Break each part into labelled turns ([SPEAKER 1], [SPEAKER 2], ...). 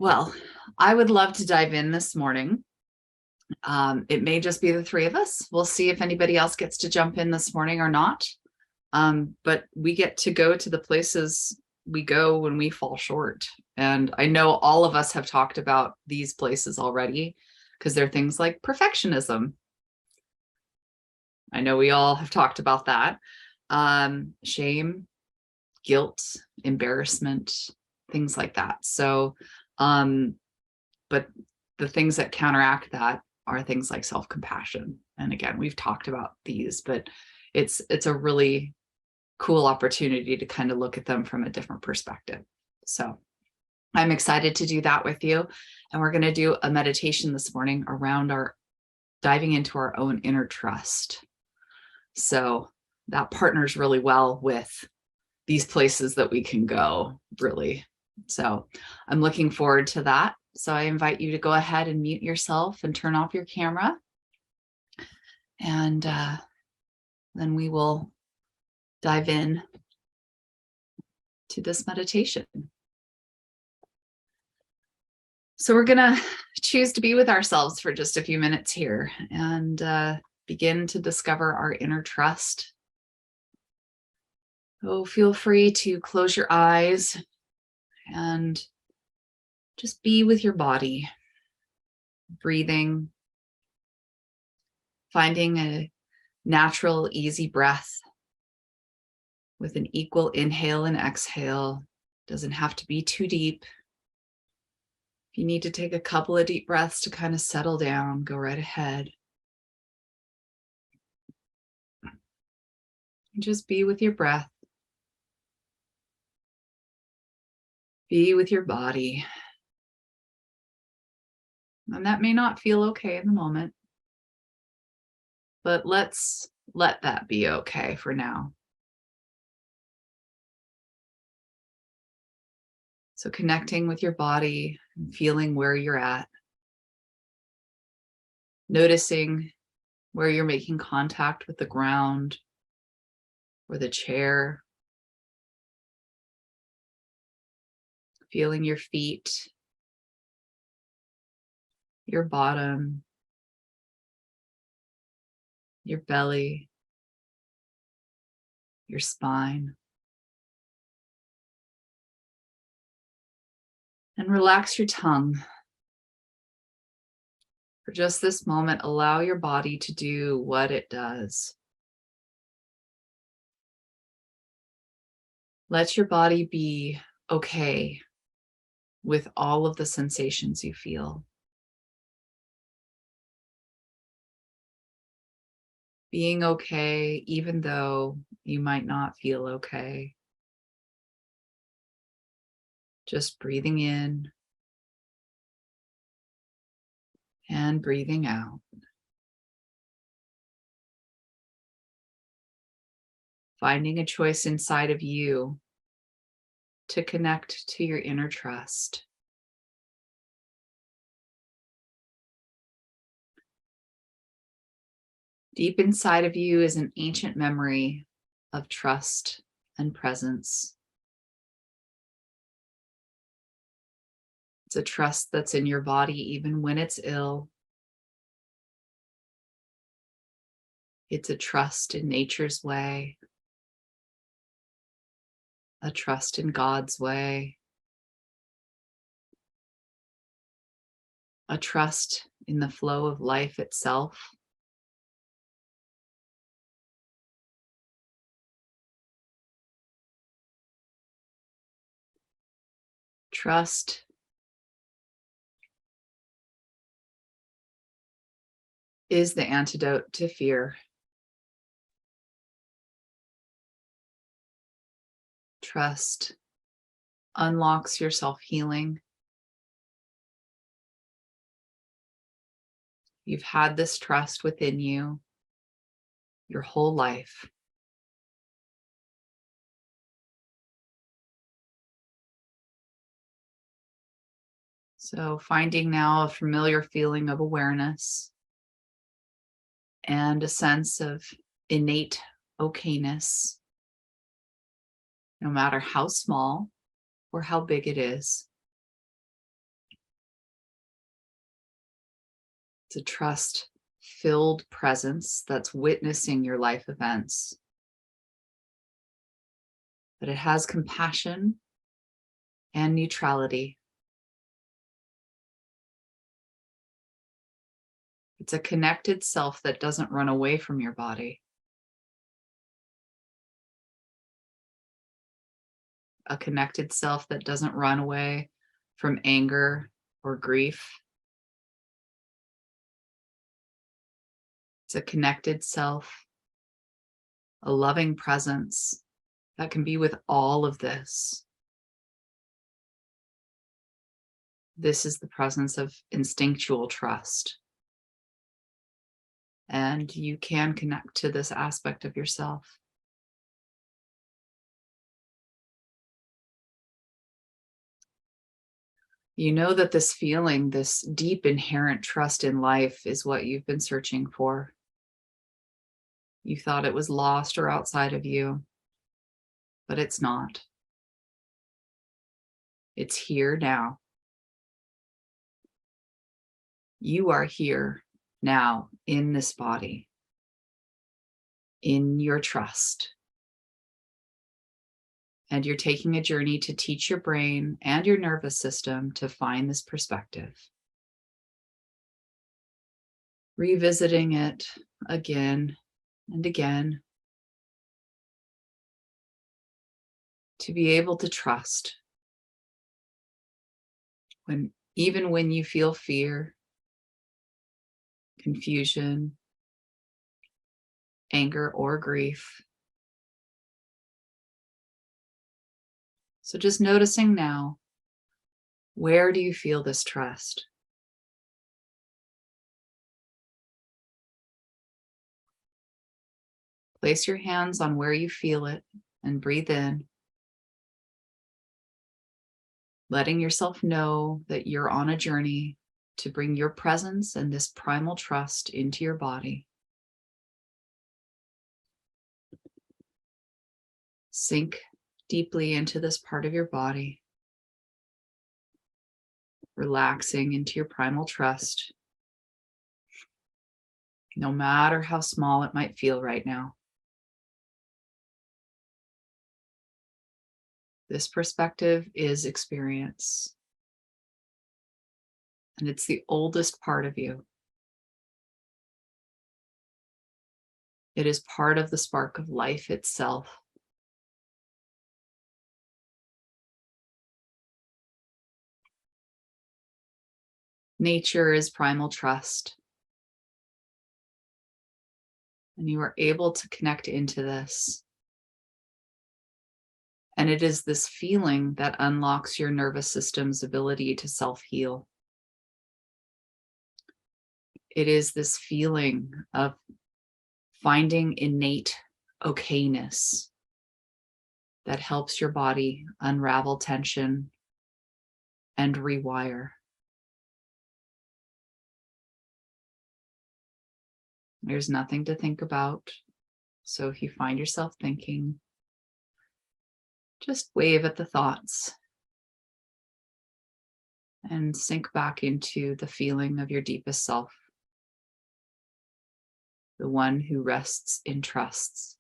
[SPEAKER 1] Well, I would love to dive in this morning. It may just be the three of us. We'll see if anybody else gets to jump in this morning or not. But we get to go to the places we go when we fall short. And I know all of us have talked about these places already because they're things like perfectionism. I know we all have talked about that. Shame, guilt, embarrassment, things like that. So, but the things that counteract that are things like self-compassion. And again, we've talked about these, but it's a really cool opportunity to kind of look at them from a different perspective. So I'm excited to do that with you. And we're going to do a meditation this morning around diving into our own inner trust. So that partners really well with these places that we can go, really. So I'm looking forward to that. So I invite you to go ahead and mute yourself and turn off your camera. And then we will dive in to this meditation. So we're going to choose to be with ourselves for just a few minutes here and begin to discover our inner trust. So feel free to close your eyes and just be with your body, breathing, finding a natural, easy breath with an equal inhale and exhale. Doesn't have to be too deep. If you need to take a couple of deep breaths to kind of settle down, go right ahead. And just be with your breath. Be with your body. And that may not feel okay in the moment, but let's let that be okay for now. So connecting with your body and feeling where you're at. Noticing where you're making contact with the ground or the chair. Feeling your feet, your bottom, your belly, your spine. And relax your tongue. For just this moment, allow your body to do what it does. Let your body be okay with all of the sensations you feel. Being okay, even though you might not feel okay. Just breathing in and breathing out. Finding a choice inside of you to connect to your inner trust. Deep inside of you is an ancient memory of trust and presence. It's a trust that's in your body even when it's ill. It's a trust in nature's way, a trust in God's way, a trust in the flow of life itself. Trust is the antidote to fear. Trust unlocks your self-healing. You've had this trust within you your whole life. So finding now a familiar feeling of awareness and a sense of innate okayness, no matter how small or how big it is. It's a trust-filled presence that's witnessing your life events. But it has compassion and neutrality. It's a connected self that doesn't run away from your body. A connected self that doesn't run away from anger or grief. It's a connected self, a loving presence that can be with all of this. This is the presence of instinctual trust. And you can connect to this aspect of yourself. You know that this feeling, this deep inherent trust in life is what you've been searching for. You thought it was lost or outside of you, but it's not. It's here now. You are here now in this body, in your trust. And you're taking a journey to teach your brain and your nervous system to find this perspective. Revisiting it again and again to be able to trust even when you feel fear, confusion, anger, or grief. So just noticing now, where do you feel this trust? Place your hands on where you feel it and breathe in, letting yourself know that you're on a journey to bring your presence and this primal trust into your body. Sink deeply into this part of your body, relaxing into your primal trust, no matter how small it might feel right now. This perspective is experience, and it's the oldest part of you. It is part of the spark of life itself. Nature is primal trust, and you are able to connect into this. And it is this feeling that unlocks your nervous system's ability to self-heal. It is this feeling of finding innate okayness that helps your body unravel tension and rewire. There's nothing to think about. So if you find yourself thinking, just wave at the thoughts and sink back into the feeling of your deepest self, the one who rests in trusts.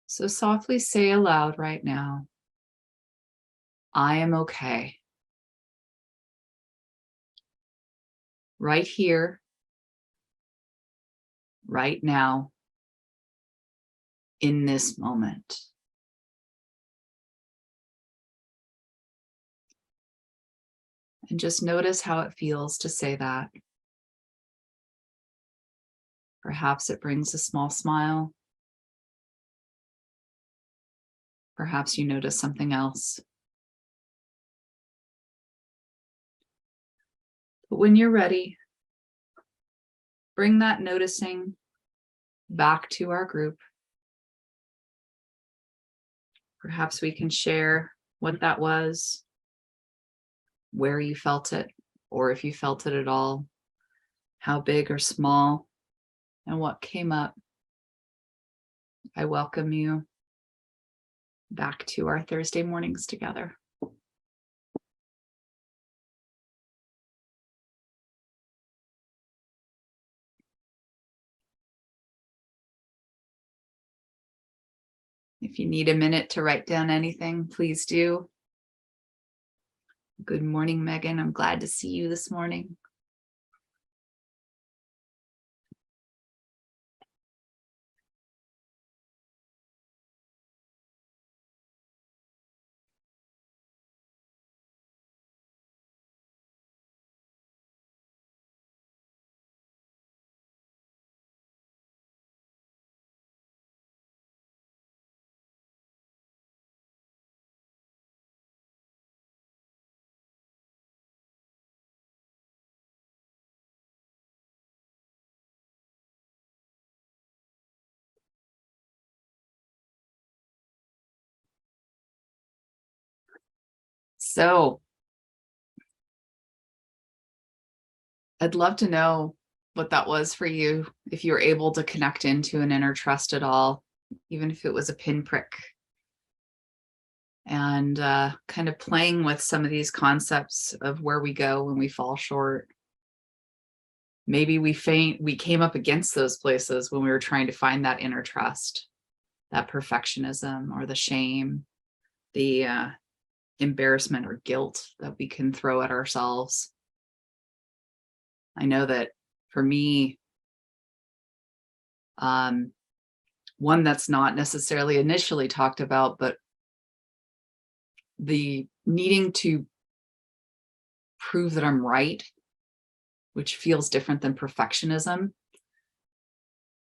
[SPEAKER 1] So softly say aloud right now, I am okay. Right here, right now, in this moment. And just notice how it feels to say that. Perhaps it brings a small smile. Perhaps you notice something else. But when you're ready, bring that noticing back to our group. Perhaps we can share what that was, where you felt it, or if you felt it at all, how big or small, and what came up. I welcome you back to our Thursday mornings together. If you need a minute to write down anything, please do. Good morning, Megan. I'm glad to see you this morning. So I'd love to know what that was for you, if you were able to connect into an inner trust at all, even if it was a pinprick. And kind of playing with some of these concepts of where we go when we fall short. Maybe we came up against those places when we were trying to find that inner trust, that perfectionism or the shame, the embarrassment or guilt that we can throw at ourselves. I know that for me, one that's not necessarily initially talked about, but the needing to prove that I'm right, which feels different than perfectionism.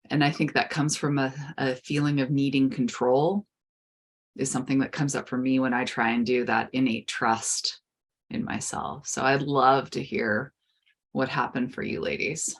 [SPEAKER 1] And I think that comes from a feeling of needing control, is something that comes up for me when I try and do that innate trust in myself. So I'd love to hear what happened for you ladies.